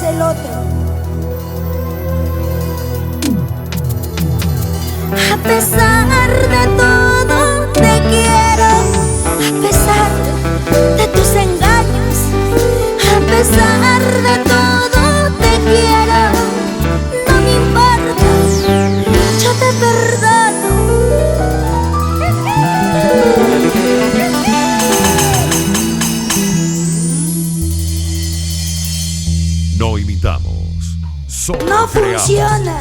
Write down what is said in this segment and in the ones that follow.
el otro. A pesar de todo te quiero, a pesar de tus engaños, a pesar de todo te quiero. No me importa, yo te perdono. No imitamos, solo No creamos. funciona.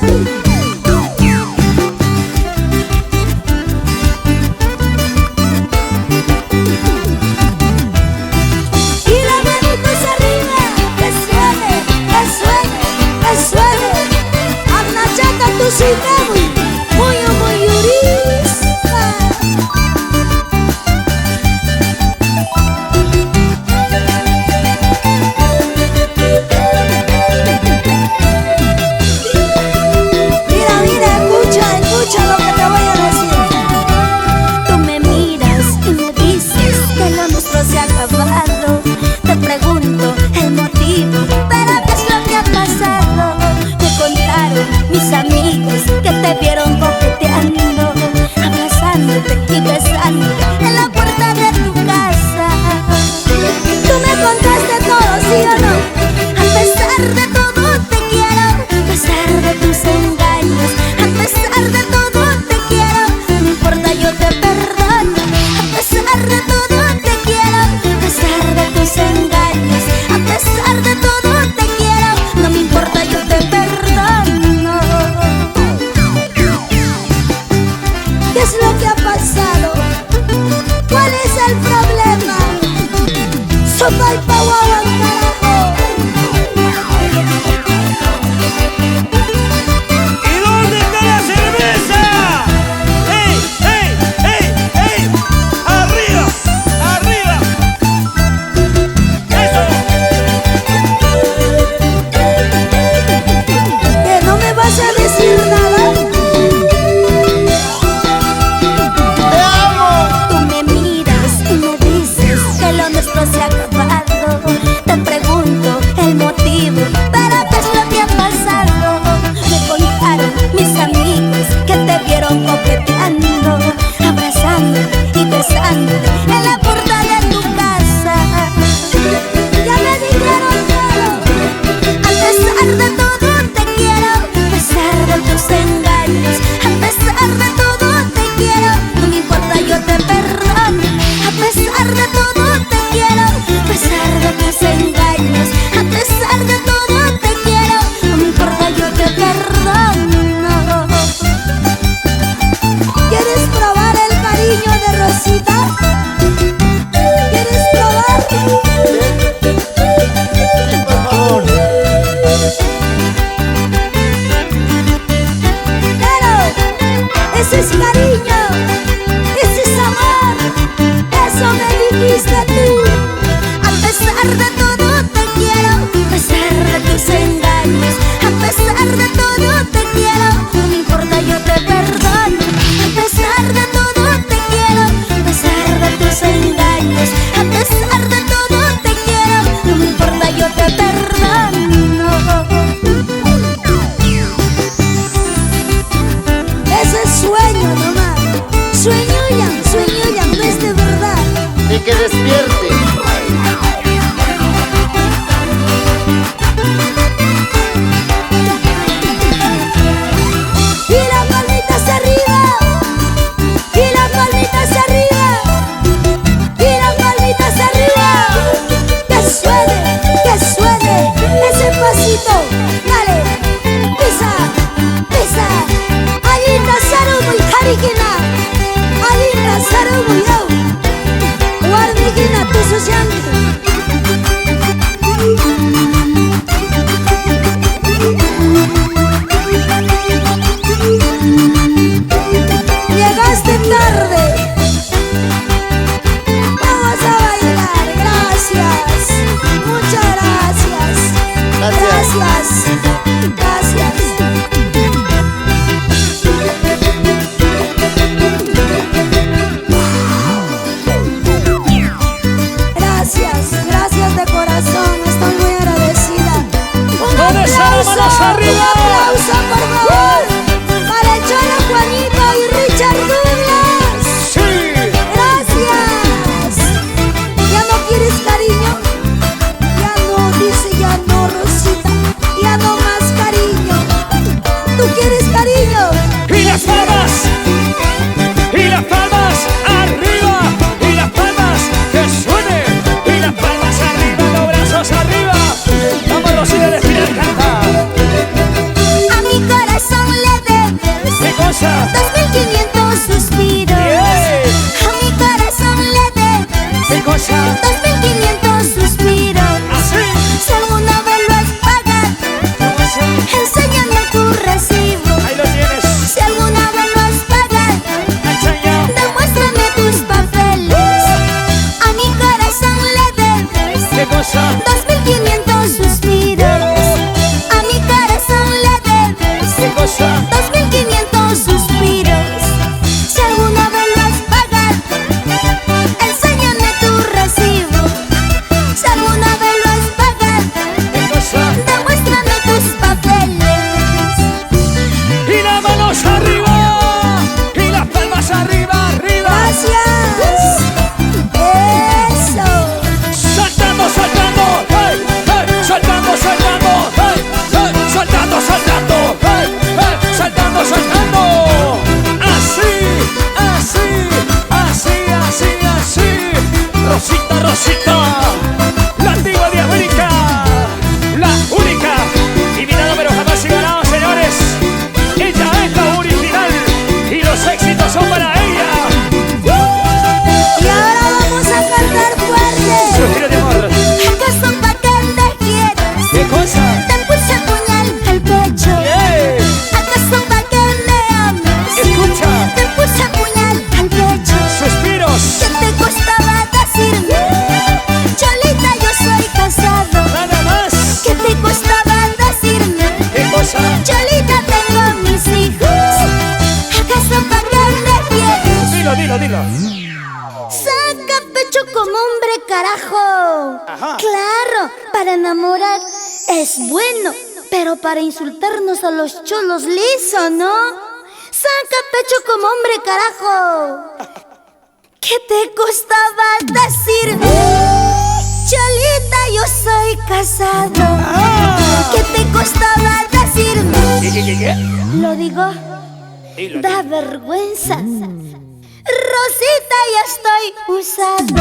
Te pregunto el motivo, pero ¿qué es lo que ha pasado? Me contaron mis amigos que te vieron coqueteando, abrazándote y besándote en la puerta de tu casa. Tú me contaste todo, ¿sí o no? A pesar de todo te quiero, a pesar de tus engaños, a pesar de todo te quiero. No me importa, yo te perdono. A pesar de todo te quiero, a pesar de tus engaños, a pesar de todo te quiero. No me importa, yo te perdono. ¿Qué es lo que ha pasado? ¿Cuál es el problema? Sopa y paguaba, carajo. ¿Y dónde está la cerveza? ¡Ey, ey, ey, ey! ¡Arriba, arriba! ¡Eso! ¿Que no me vas a decir nada? ¡Te amo! Tú me miras y me dices que lo nuestro se ha acabado. Te pregunto el motivo, pero ¿qué es lo que ha pasado? Me contaron mis amigos que te vieron coqueteando, abrazándote y besándote en la puerta de tu casa. Ya me dijeron todo. A pesar de todo te quiero, a pesar de tus engaños, a pesar de todo te quiero. No me importa, yo te perdono. A pesar de todo te quiero, a pesar de tus engaños, a pesar de todo te quiero. No me importa, yo te perdono. ¿Quieres probar el cariño de Rosita? ¿Quieres probar? Por favor. Pero ese es cariño, ese es amor, eso me dijiste tú. A pesar de todo te quiero, a pesar de tus engaños, a pesar de todo te quiero. No me importa, yo te perdono. A pesar de todo te quiero, a pesar de tus engaños, a pesar de todo te quiero. No me importa, yo te perdono. Ese sueño no Rosita. 2500 suspiros a mi corazón le debes. ¿Qué cosa? 2500 suspiros. Así. Si alguna vez lo has pagado, enséñame tu recibo. Ahí lo tienes. Si alguna vez lo has pagado, Enseña. demuéstrame tus papeles. A mi corazón le debes. ¿Qué cosa? 2500 suspiros. A mi corazón le debes. ¿Qué cosa? 2500 suspiros. Si alguna vez lo has pagado, enséñame tu recibo. Si alguna vez lo has pagado, ¿Qué cosa? demuéstrame tus papeles. Y las manos arriba. Y las palmas arriba, arriba. Gracias. Eso. Saltando, saltando. Hey, hey. Saltando, saltando. Hey, hey. Saltando, saltando. Hey, hey. Saltando, saltando. Así, así, así, así, así. Rosita, Rosita. La antigua de América. La única. Invitada pero jamás igualada, señores. Ella es la original. Y los éxitos son para ella. Y ahora vamos a cantar fuerte. Suspiro de amor. ¿Acaso pa' que te quieres? ¿Qué cosa? Te puse puñal al pecho. Yeah. ¿Acaso pa' que me ames? Escucha. Te puse puñal al pecho. Suspiros. ¿Qué te costaba decirme? Cholita, yo soy casado. Nada más. ¿Qué te costaba decirme? ¿Qué cosa? Cholita, tengo mis hijos. ¿Acaso pa' que me quieres? Dilo, dilo, dilo. Saca pecho como hombre, carajo. Ajá. Claro, para enamorar es bueno, pero para insultarnos a los cholos liso, ¿no? Saca pecho como hombre, carajo. ¿Qué te costaba decir? Cholita, yo soy casado. ¿Qué te costaba decirme? ¿Qué? Lo digo, Dilo, da vergüenza. Rosita, ya estoy usado.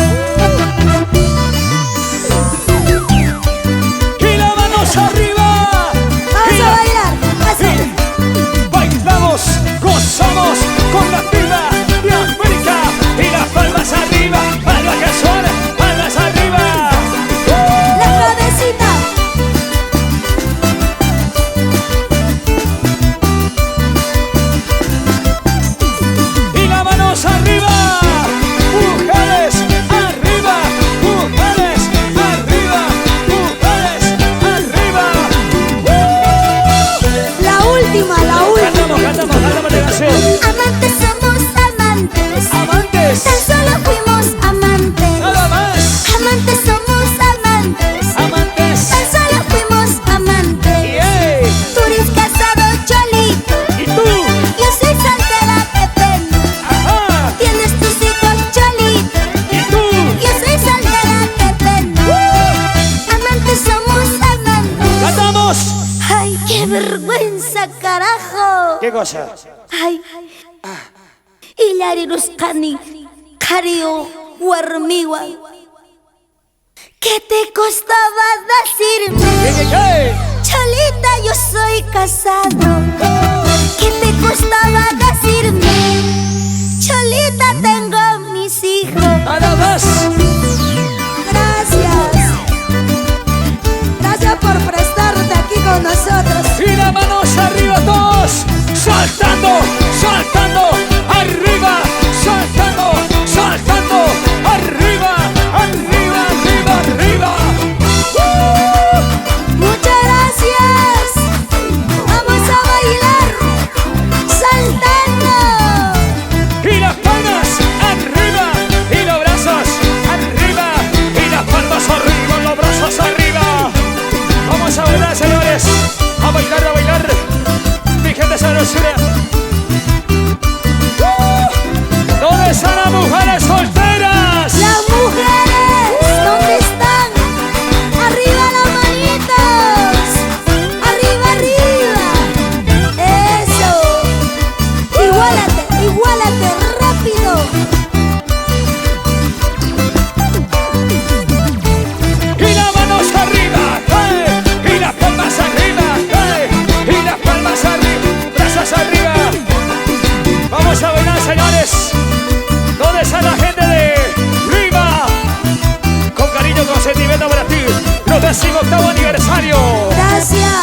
Y las manos arriba. Vamos a bailar, así. Bailamos, gozamos con la vida de América. Y las palmas arriba. Palmas que son, palmas arriba. La cabecita. Y las manos arriba. Mujeres arriba. Mujeres arriba. Mujeres arriba. La última, la última. Cantamos la canción. Amantes somos amantes. Amantes. Tan solo fuimos amantes. Nada más. Amantes somos amantes. Amantes. Tan solo fuimos amantes. Yeah. Tú eres casado, Cholito. ¿Y tú? Yo soy soltera, qué pena. Ajá. Tienes tus hijos, Cholito. ¿Y tú? Yo soy soltera, qué pena. Amantes somos amantes. ¡Cantamos! Ay, qué vergüenza, carajo. ¿Qué cosa? Ay, Ilariruskani, Cario, Huarmiwa. ¿Qué te costaba decirme? ¿Qué? Cholita, yo soy casado. ¿Qué te costaba decirme? Cholita, tengo mis hijos. Nada más. Gracias. Gracias por prestarte aquí con nosotros. Y las manos arriba todos. Saltando, saltando. Arriba, saltando, saltando. Arriba, arriba, arriba, arriba. Muchas gracias. Vamos a bailar saltando. Y las palmas arriba. Y los brazos arriba. Y las palmas arriba, los brazos arriba. Vamos a bailar, señores. A bailar, a bailar. Mi gente sabrosura. ¿Dónde están las mujeres solteras? Las mujeres, ¿dónde están? Arriba las manitos. Arriba, arriba. Eso. Igualate, igualate, rápido. Y las manos arriba, y las palmas arriba, y las palmas arriba, brazos arriba. Vamos a bailar, señores. ¿Dónde está la gente de Lima? Con cariño, con sentimiento para ti. Los 18º aniversario. Gracias.